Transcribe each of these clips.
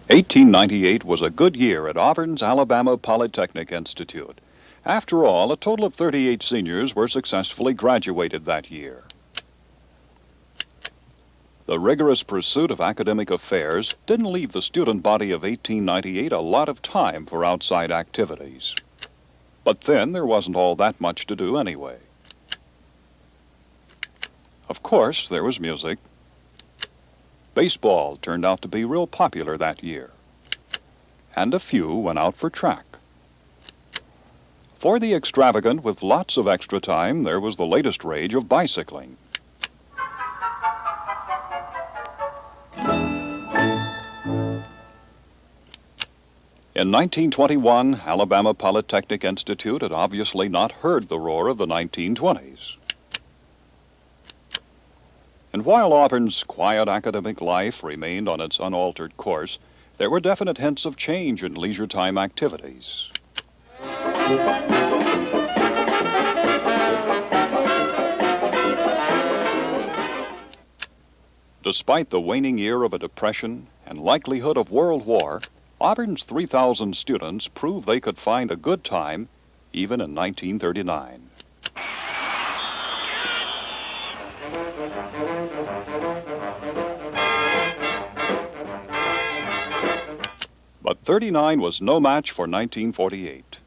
1898 was a good year at Auburn's Alabama Polytechnic Institute. After all, a total of 38 seniors were successfully graduated that year. The rigorous pursuit of academic affairs didn't leave the student body of 1898 a lot of time for outside activities. But then there wasn't all that much to do anyway. Of course, there was music. Baseball turned out to be real popular that year. And a few went out for track. For the extravagant with lots of extra time, there was the latest rage of bicycling. In 1921, Alabama Polytechnic Institute had obviously not heard the roar of the 1920s. And while Auburn's quiet academic life remained on its unaltered course, there were definite hints of change in leisure time activities. Despite the waning year of a depression and likelihood of World War, Auburn's 3,000 students proved they could find a good time even in 1939. But 39 was no match for 1948.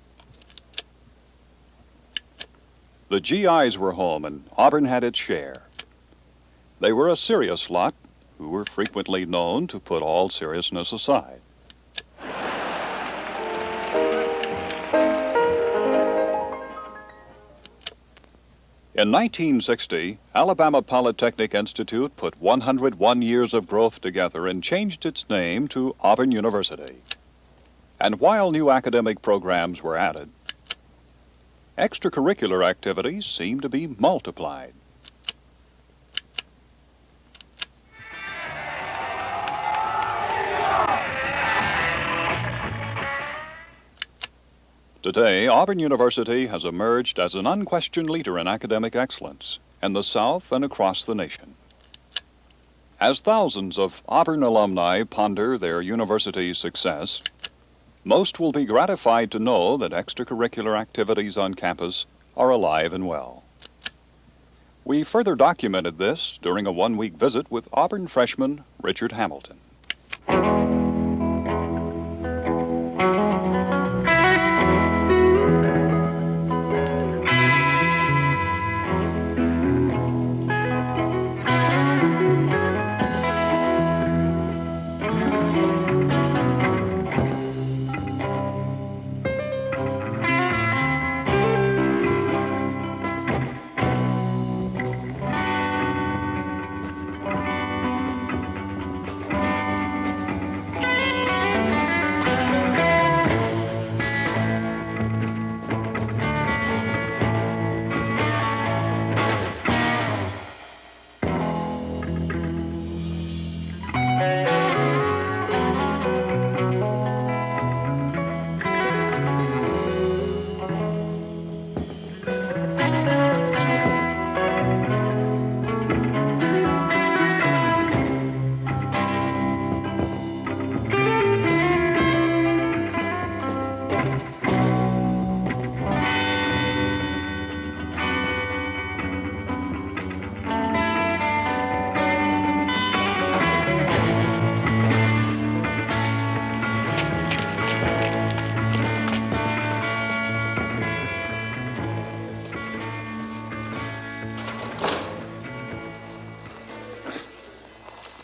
The GIs were home, and Auburn had its share. They were a serious lot who were frequently known to put all seriousness aside. In 1960, Alabama Polytechnic Institute put 101 years of growth together and changed its name to Auburn University. And while new academic programs were added, extracurricular activities seemed to be multiplied. Today, Auburn University has emerged as an unquestioned leader in academic excellence in the South and across the nation. As thousands of Auburn alumni ponder their university's success, most will be gratified to know that extracurricular activities on campus are alive and well. We further documented this during a one-week visit with Auburn freshman Richard Hamilton.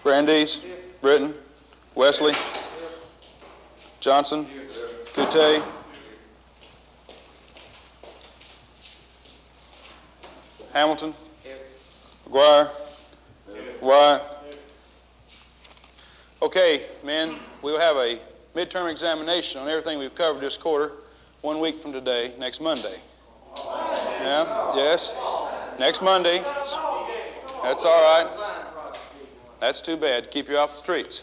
Brandeis, Britton, Wesley, Johnson, Coutey, Hamilton, McGuire, Wyatt. Okay, men, we'll have a midterm examination on everything we've covered this quarter 1 week from today, next Monday. Yeah, yes, next Monday. That's all right. That's too bad to keep you off the streets.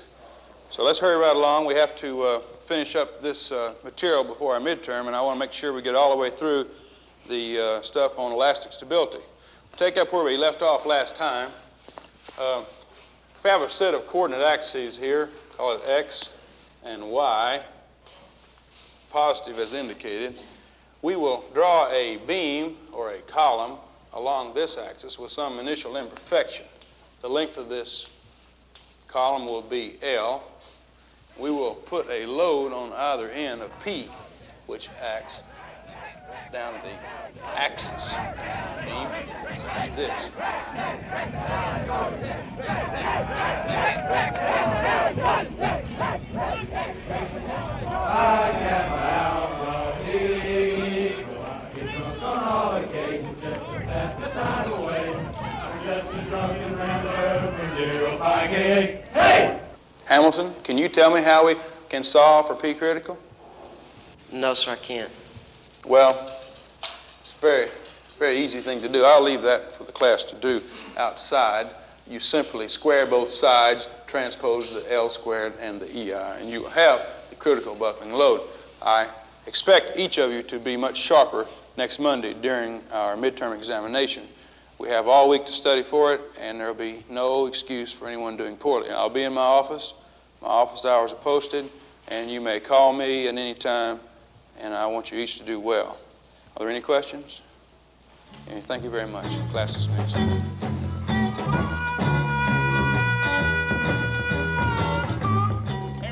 So let's hurry right along. We have to finish up this material before our midterm, and I want to make sure we get all the way through the stuff on elastic stability. We'll take up where we left off last time. We have a set of coordinate axes here, call it X, and y positive as indicated, we will draw a beam or a column along this axis with some initial imperfection. The length of this column will be L. We will put a load on either end of P, which acts down the axis beam, such as this. Hey! Hamilton, can you tell me how we can solve for P critical? No, sir, I can't. Well, it's a very easy thing to do. I'll leave that for the class to do outside. You simply square both sides, transpose the L squared and the EI, and you will have the critical buckling load. I expect each of you to be much sharper next Monday during our midterm examination. We have all week to study for it, and there will be no excuse for anyone doing poorly. I'll be in my office. My office hours are posted, and you may call me at any time, and I want you each to do well. Are there any questions? Thank you very much. Class dismissed. Hey,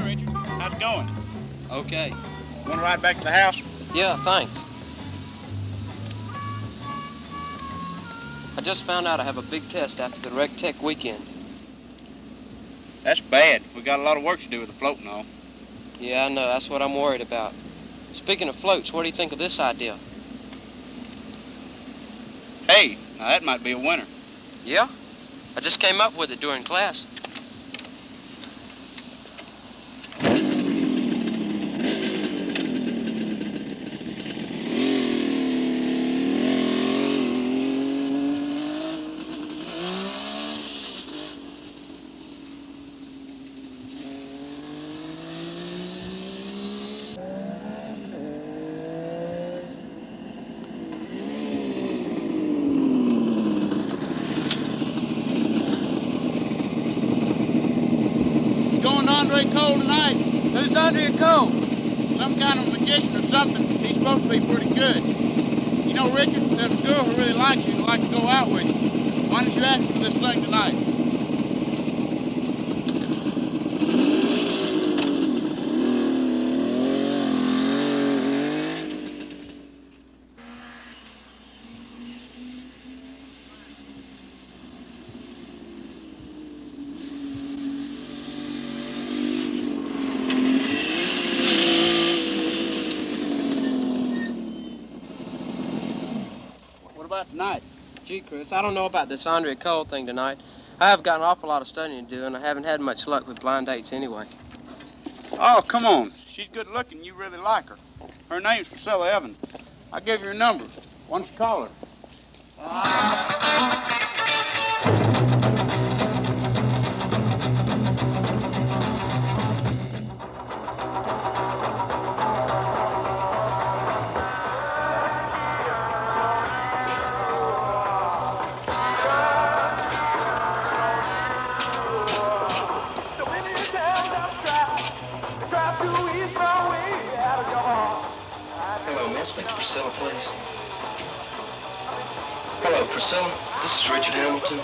Richard. How's it going? Okay. Want to ride back to the house? Yeah, thanks. I just found out I have a big test after the Rec Tech weekend. That's bad. We got a lot of work to do with the float and all. Yeah, I know. That's what I'm worried about. Speaking of floats, what do you think of this idea? Hey, now that might be a winner. Yeah? I just came up with it during class. Some kind of magician or something. He's supposed to be pretty good. You know, Richard, there's a girl who really likes you and would like to go out with you. Why don't you ask her for this thing tonight? Tonight. Gee, Chris, I don't know about this Andrea Cole thing tonight. I have got an awful lot of studying to do, and I haven't had much luck with blind dates anyway. Oh, come on. She's good looking. You really like her. Her name's Priscilla Evans. I'll give you her number. Why don't you call her? Priscilla, please. Hello, Priscilla. This is Richard Hamilton.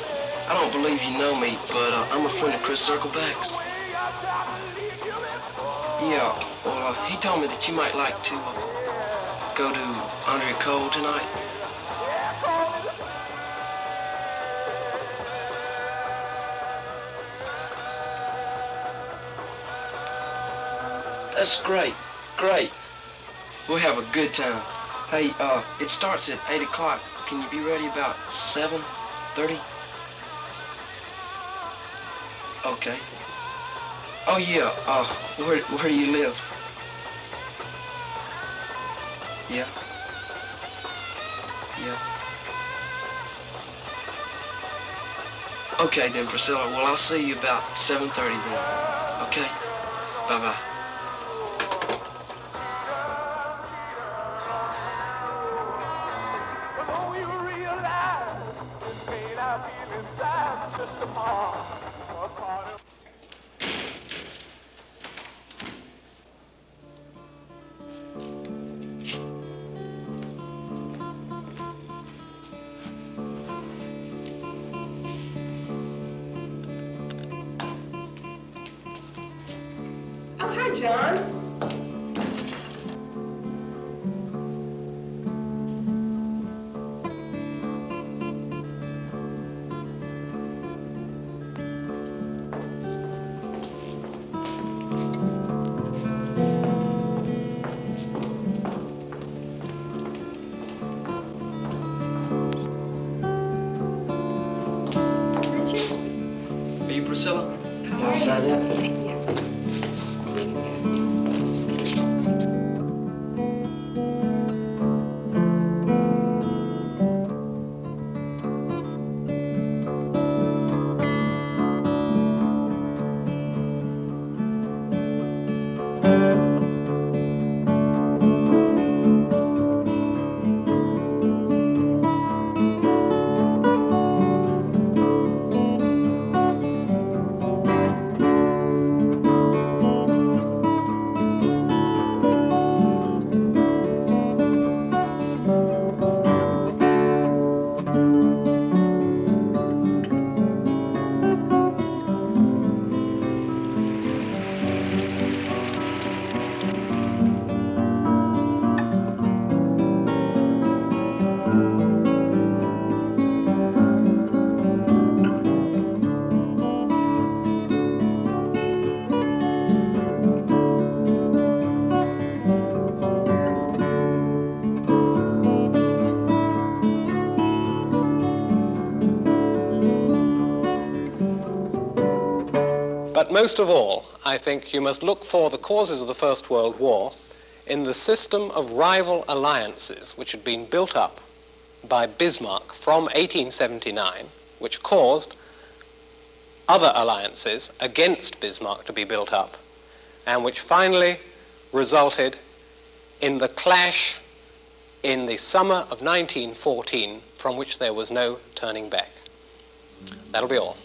I don't believe you know me, but I'm a friend of Chris Circleback's. Yeah, well, he told me that you might like to go to Andrea Cole tonight. That's great. Great. We'll have a good time. Hey, it starts at 8 o'clock. Can you be ready about 7:30? Okay. Oh, yeah, where do you live? Yeah. Yeah. Okay, then, Priscilla. Well, I'll see you about 7:30 then. Okay? Bye-bye. hi, John. Are you Priscilla? Y'all signed up? But most of all, I think you must look for the causes of the First World War in the system of rival alliances which had been built up by Bismarck from 1879, which caused other alliances against Bismarck to be built up, and which finally resulted in the clash in the summer of 1914, from which there was no turning back. That'll be all.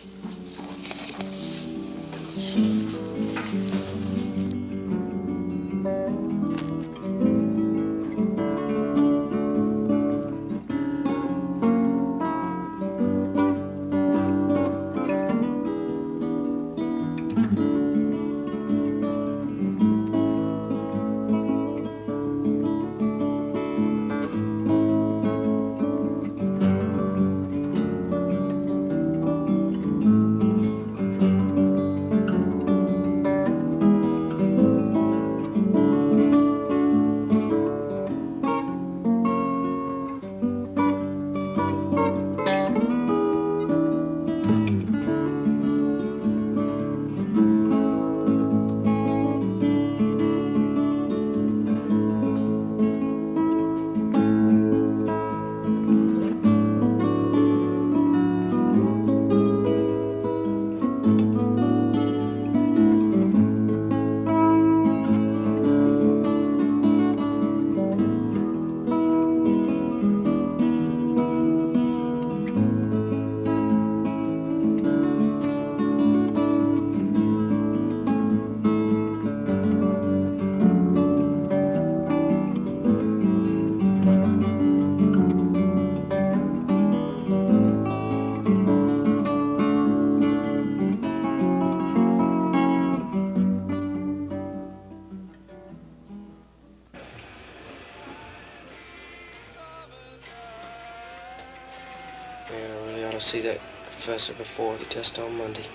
Man, I really ought to see that professor before the test on Monday.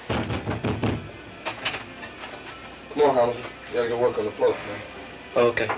Come on, Hamilton. You gotta go work on the float, man. Oh, okay.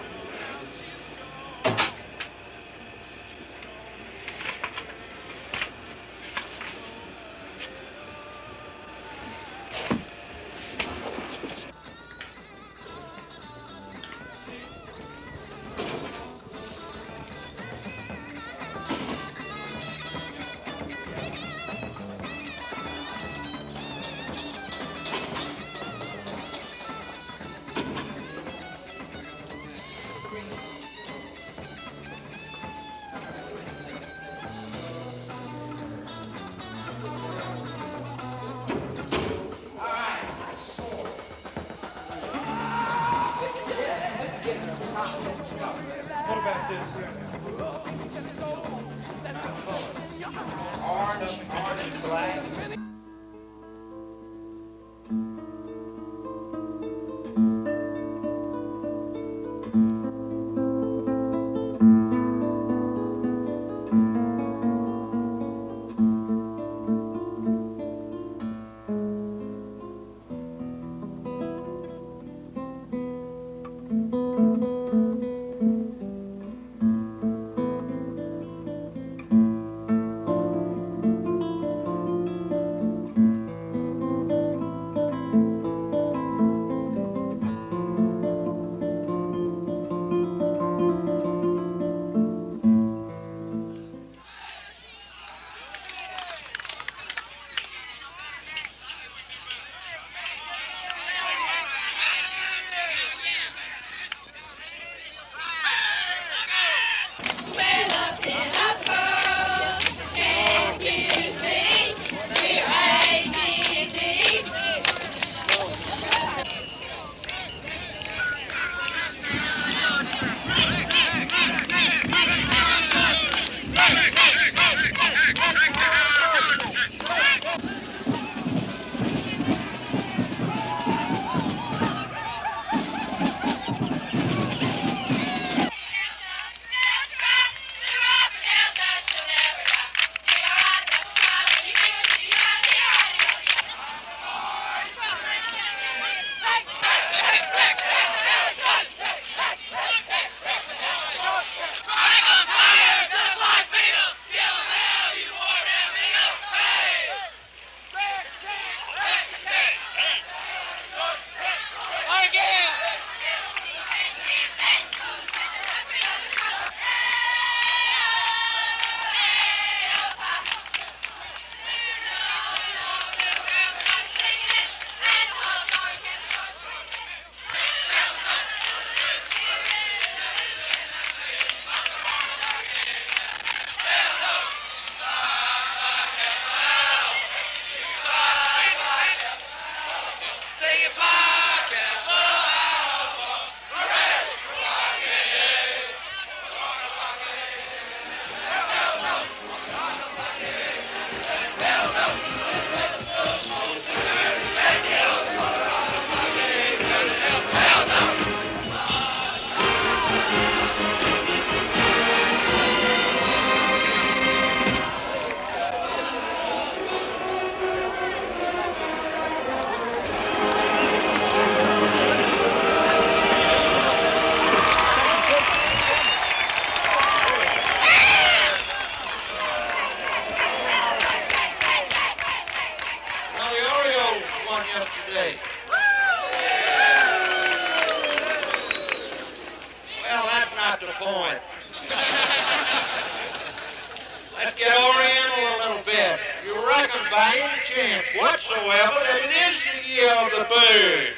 get oriental a little bit. You reckon by any chance whatsoever that it is the year of the bird?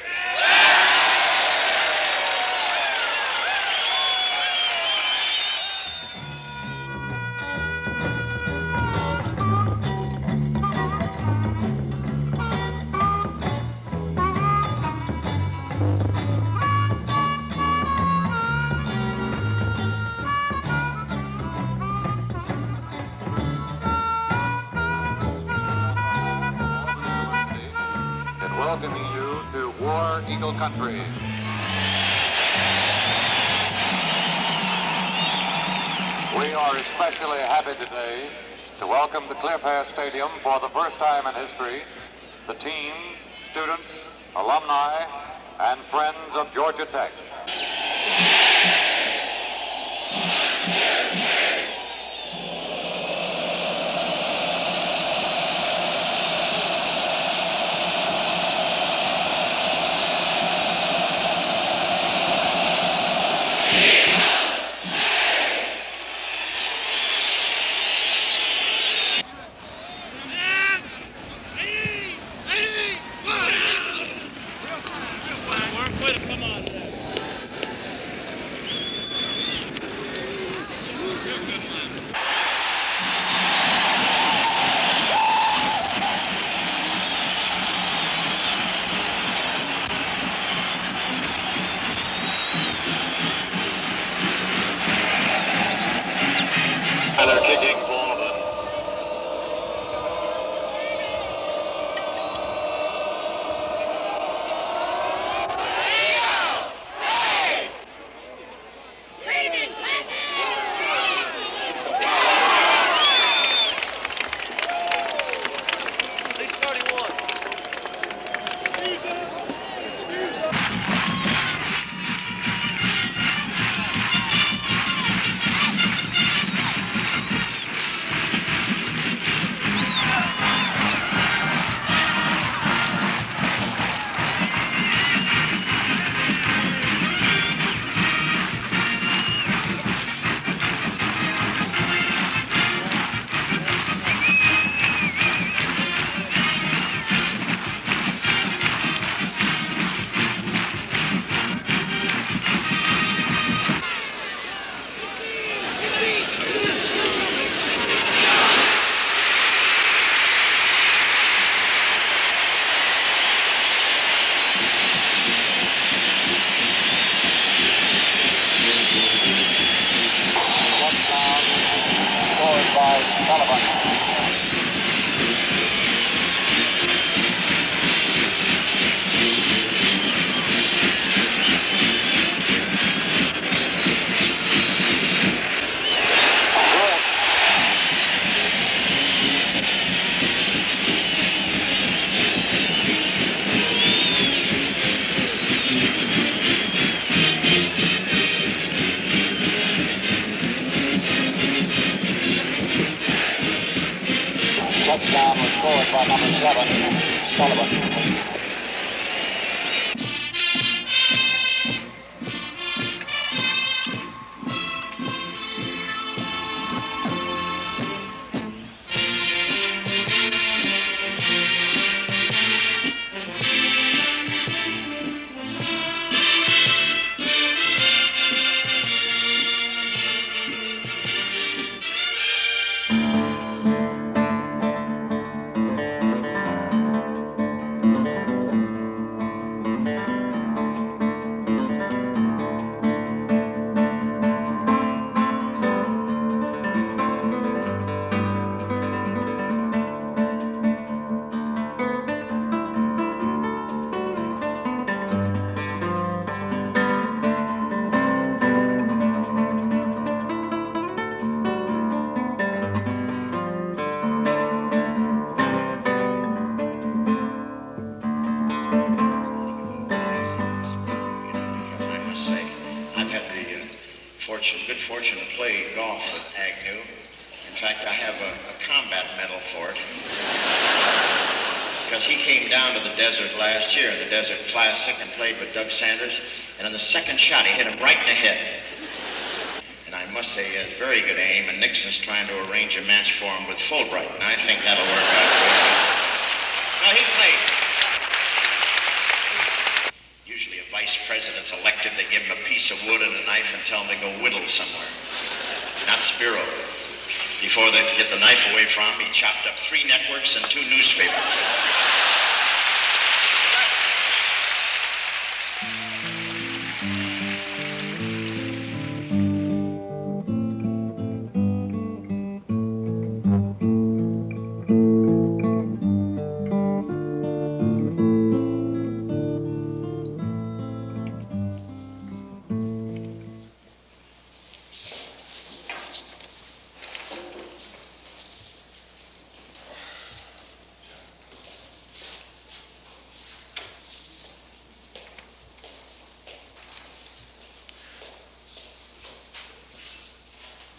Welcoming you to War Eagle Country. We are especially happy today to welcome to Cliff Hair Stadium for the first time in history the team, students, alumni, and friends of Georgia Tech. They're kicking for Auburn. Touchdown was scored by number 7, Sullivan. good fortune to play golf with Agnew. In fact, I have a combat medal for it. Because he came down to the desert last year in the Desert Classic and played with Doug Sanders. And on the second shot, he hit him right in the head. And I must say he has very good aim, and Nixon's trying to arrange a match for him with Fulbright, and I think that'll work out good. No, he played. Usually a vice president's elected, they give him a piece of wood and a knife and tell him to go whittle somewhere. Not Spiro. Before they get the knife away from him, he chopped up 3 networks and 2 newspapers.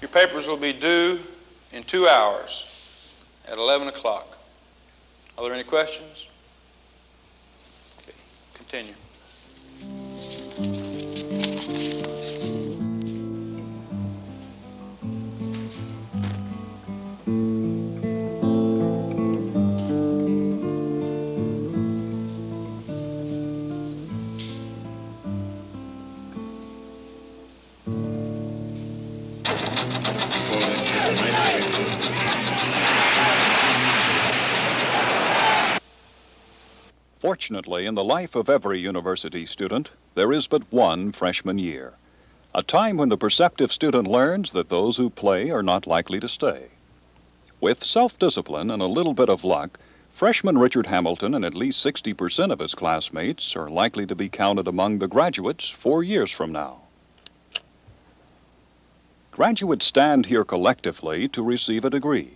Your papers will be due in 2 hours at 11 o'clock. Are there any questions? Okay, continue. Fortunately, in the life of every university student, there is but one freshman year, a time when the perceptive student learns that those who play are not likely to stay. With self-discipline and a little bit of luck, freshman Richard Hamilton and at least 60% of his classmates are likely to be counted among the graduates 4 years from now. Graduates stand here collectively to receive a degree.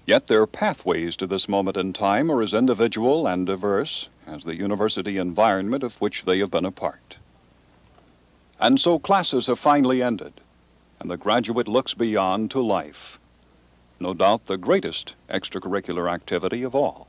Yet their pathways to this moment in time are as individual and diverse as the university environment of which they have been a part. And so classes have finally ended, and the graduate looks beyond to life, no doubt the greatest extracurricular activity of all.